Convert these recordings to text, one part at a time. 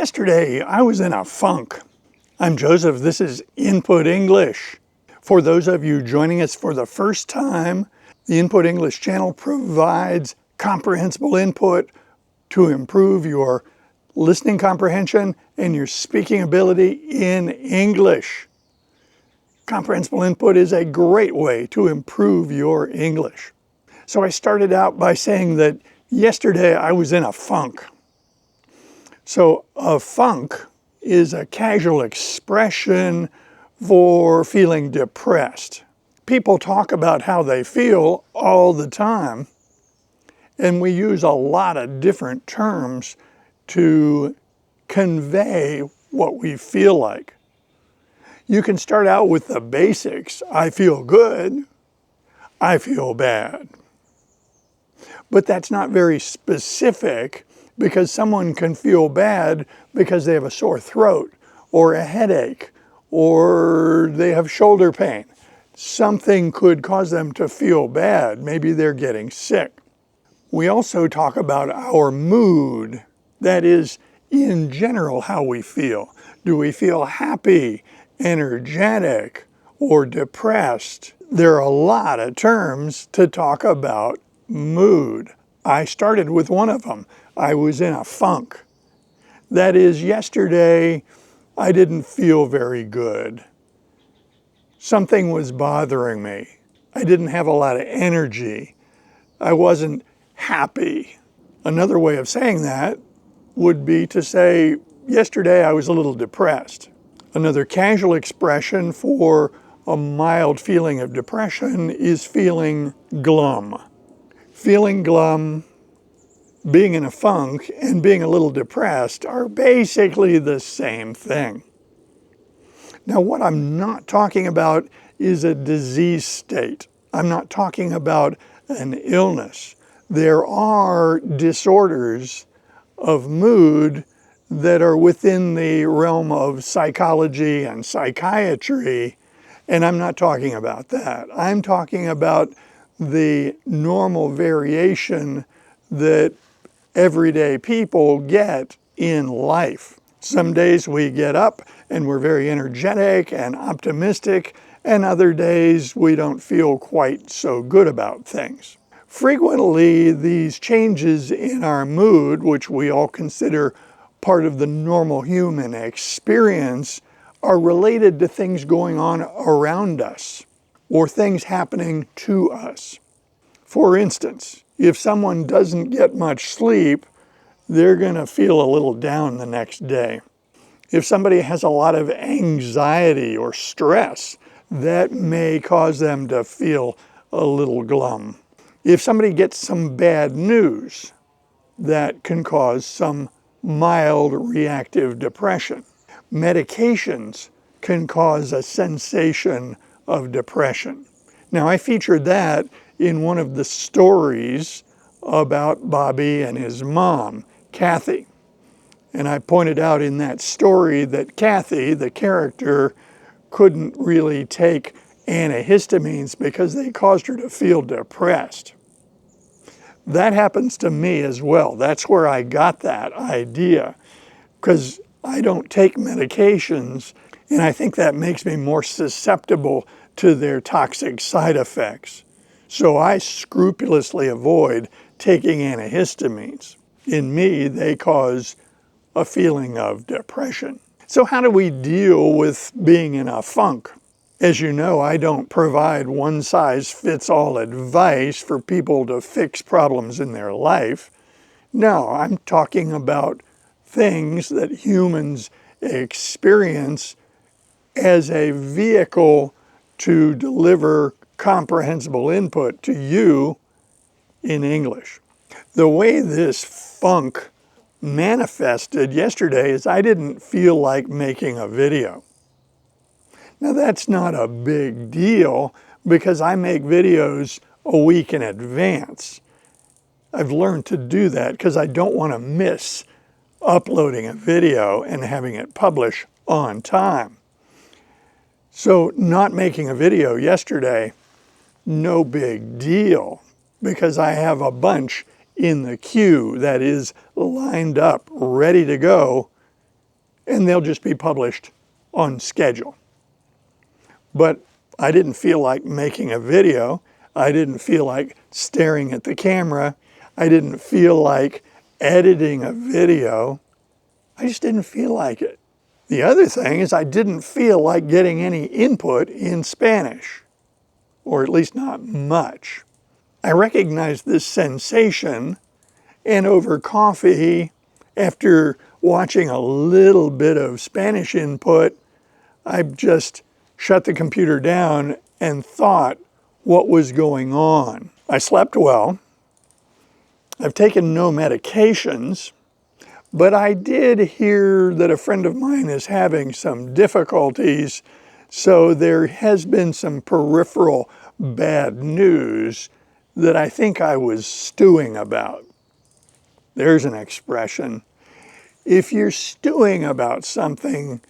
Yesterday, I was in a funk. I'm Joseph. This is Input English. For those of you joining us for the first time, the Input English channel provides comprehensible input to improve your listening comprehension and your speaking ability in English. Comprehensible input is a great way to improve your English. So I started out by saying that yesterday I was in a funk. So a funk is a casual expression for feeling depressed. People talk about how they feel all the time, and we use a lot of different terms to convey what we feel like. You can start out with the basics. I feel good. I feel bad. But that's not very specific, because someone can feel bad because they have a sore throat or a headache or they have shoulder pain. Something could cause them to feel bad. Maybe they're getting sick. We also talk about our mood. That is, in general, how we feel. Do we feel happy, energetic, or depressed? There are a lot of terms to talk about mood. I started with one of them. I was in a funk. That is, yesterday I didn't feel very good. Something was bothering me. I didn't have a lot of energy. I wasn't happy. Another way of saying that would be to say, yesterday I was a little depressed. Another casual expression for a mild feeling of depression is feeling glum. Feeling glum, being in a funk, and being a little depressed are basically the same thing. Now, what I'm not talking about is a disease state. I'm not talking about an illness. There are disorders of mood that are within the realm of psychology and psychiatry, and I'm not talking about that. I'm talking about the normal variation that everyday people get in life. Some days we get up and we're very energetic and optimistic, and other days we don't feel quite so good about things. Frequently, these changes in our mood, which we all consider part of the normal human experience, are related to things going on around us or things happening to us. For instance, if someone doesn't get much sleep, they're going to feel a little down the next day. If somebody has a lot of anxiety or stress, that may cause them to feel a little glum. If somebody gets some bad news, that can cause some mild reactive depression. Medications can cause a sensation of depression. Now, I featured that in one of the stories about Bobby and his mom, Kathy. And I pointed out in that story that Kathy, the character, couldn't really take antihistamines because they caused her to feel depressed. That happens to me as well. That's where I got that idea, because I don't take medications, and I think that makes me more susceptible to their toxic side effects. So I scrupulously avoid taking antihistamines. In me, they cause a feeling of depression. So how do we deal with being in a funk? As you know, I don't provide one-size-fits-all advice for people to fix problems in their life. No, I'm talking about things that humans experience as a vehicle to deliver comprehensible input to you in English. The way this funk manifested yesterday is I didn't feel like making a video. Now, that's not a big deal because I make videos a week in advance. I've learned to do that because I don't want to miss uploading a video and having it published on time. So not making a video yesterday, no big deal, because I have a bunch in the queue that is lined up, ready to go and they'll just be published on schedule. But I didn't feel like making a video. I didn't feel like staring at the camera. I didn't feel like editing a video. I just didn't feel like it. The other thing is I didn't feel like getting any input in Spanish, or at least not much. I recognized this sensation, and over coffee, after watching a little bit of Spanish input, I just shut the computer down and thought what was going on. I slept well. I've taken no medications, but I did hear that a friend of mine is having some difficulties, so there has been some peripheral bad news that I think I was stewing about. There's an expression. If you're stewing about something,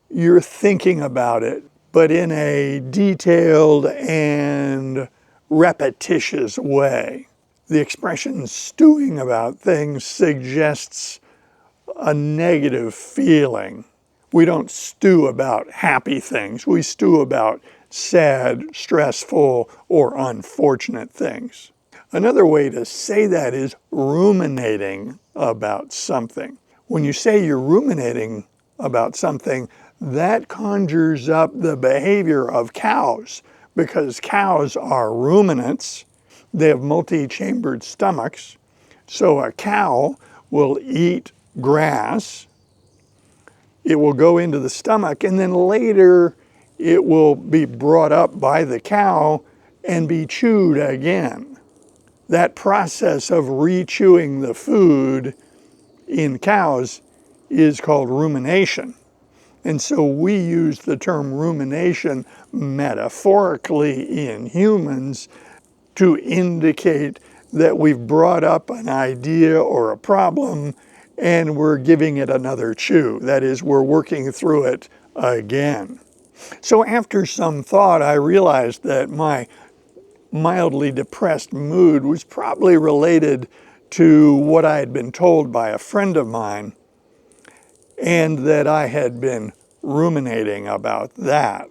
you're thinking about it, but in a detailed and repetitious way. The expression stewing about things suggests a negative feeling. We don't stew about happy things. We stew about sad, stressful, or unfortunate things. Another way to say that is ruminating about something. When you say you're ruminating about something, that conjures up the behavior of cows, because cows are ruminants. They have multi-chambered stomachs. So a cow will eat grass, it will go into the stomach, and then later it will be brought up by the cow and be chewed again. That process of re-chewing the food in cows is called rumination. And so we use the term rumination metaphorically in humans to indicate that we've brought up an idea or a problem and we're giving it another chew. That is, we're working through it again. So after some thought, I realized that my mildly depressed mood was probably related to what I had been told by a friend of mine, and that I had been ruminating about that.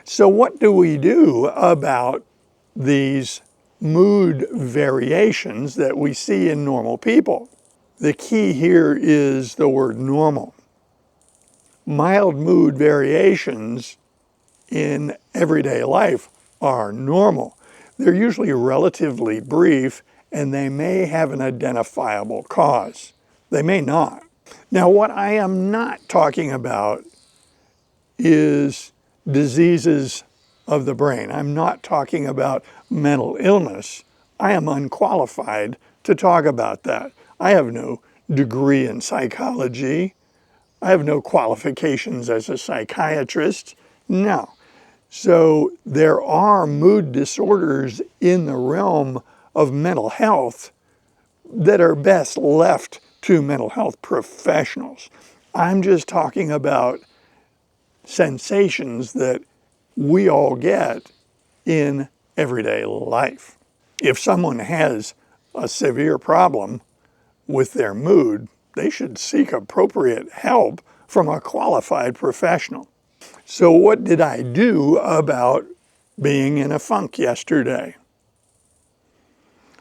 So what do we do about these mood variations that we see in normal people? The key here is the word normal. Mild mood variations in everyday life are normal. They're usually relatively brief, and they may have an identifiable cause. They may not. Now, what I am not talking about is diseases of the brain. I'm not talking about mental illness. I am unqualified to talk about that. I have no degree in psychology. I have no qualifications as a psychiatrist. No. So there are mood disorders in the realm of mental health that are best left to mental health professionals. I'm just talking about sensations that we all get in everyday life. If someone has a severe problem with their mood, they should seek appropriate help from a qualified professional. So what did I do about being in a funk yesterday?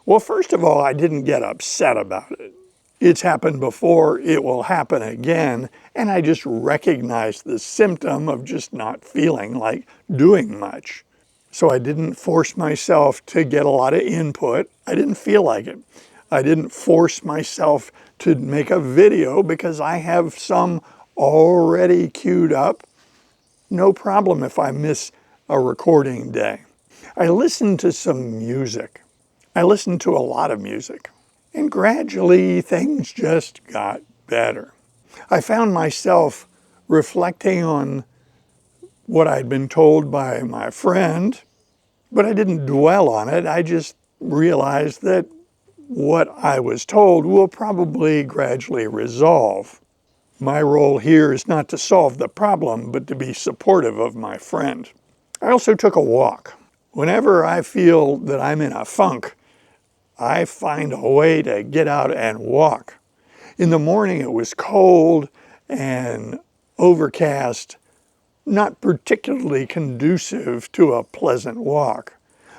Well, first of all, I didn't get upset about it. It's happened before, it will happen again, and I just recognized the symptom of just not feeling like doing much. So I didn't force myself to get a lot of input. I didn't feel like it. I didn't force myself to make a video because I have some already queued up. No problem if I miss a recording day. I listened to some music. I listened to a lot of music. And gradually things just got better. I found myself reflecting on what I'd been told by my friend, but I didn't dwell on it. I just realized that what I was told will probably gradually resolve. My role here is not to solve the problem, but to be supportive of my friend. I also took a walk. Whenever I feel that I'm in a funk, I find a way to get out and walk. In the morning it was cold and overcast, not particularly conducive to a pleasant walk.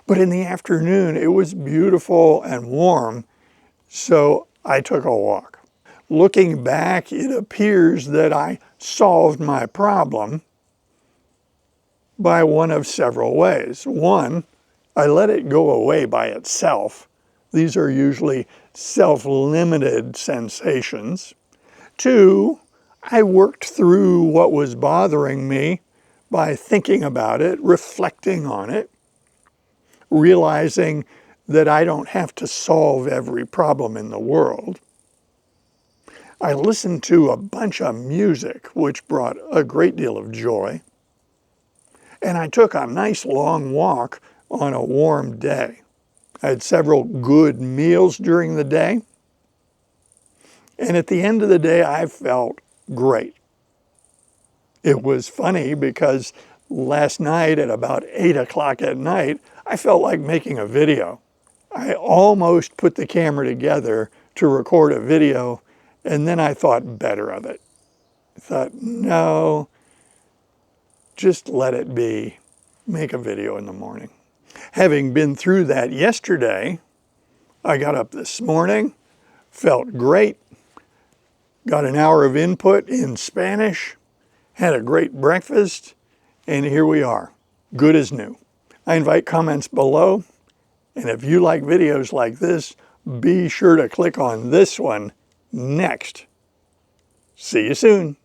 But in the afternoon, it was beautiful and warm, so I took a walk. Looking back, it appears that I solved my problem by one of several ways. One, I let it go away by itself. These are usually self-limited sensations. Two, I worked through what was bothering me by thinking about it, reflecting on it, realizing that I don't have to solve every problem in the world. I listened to a bunch of music, which brought a great deal of joy. And I took a nice long walk on a warm day. I had several good meals during the day. And at the end of the day, I felt great. It was funny because last night at about 8 o'clock at night, I felt like making a video. I almost put the camera together to record a video, and then I thought better of it. I thought, no, just let it be. Make a video in the morning. Having been through that yesterday, I got up this morning, felt great, got an hour of input in Spanish, had a great breakfast, and here we are, good as new. I invite comments below, and if you like videos like this, be sure to click on this one next. See you soon.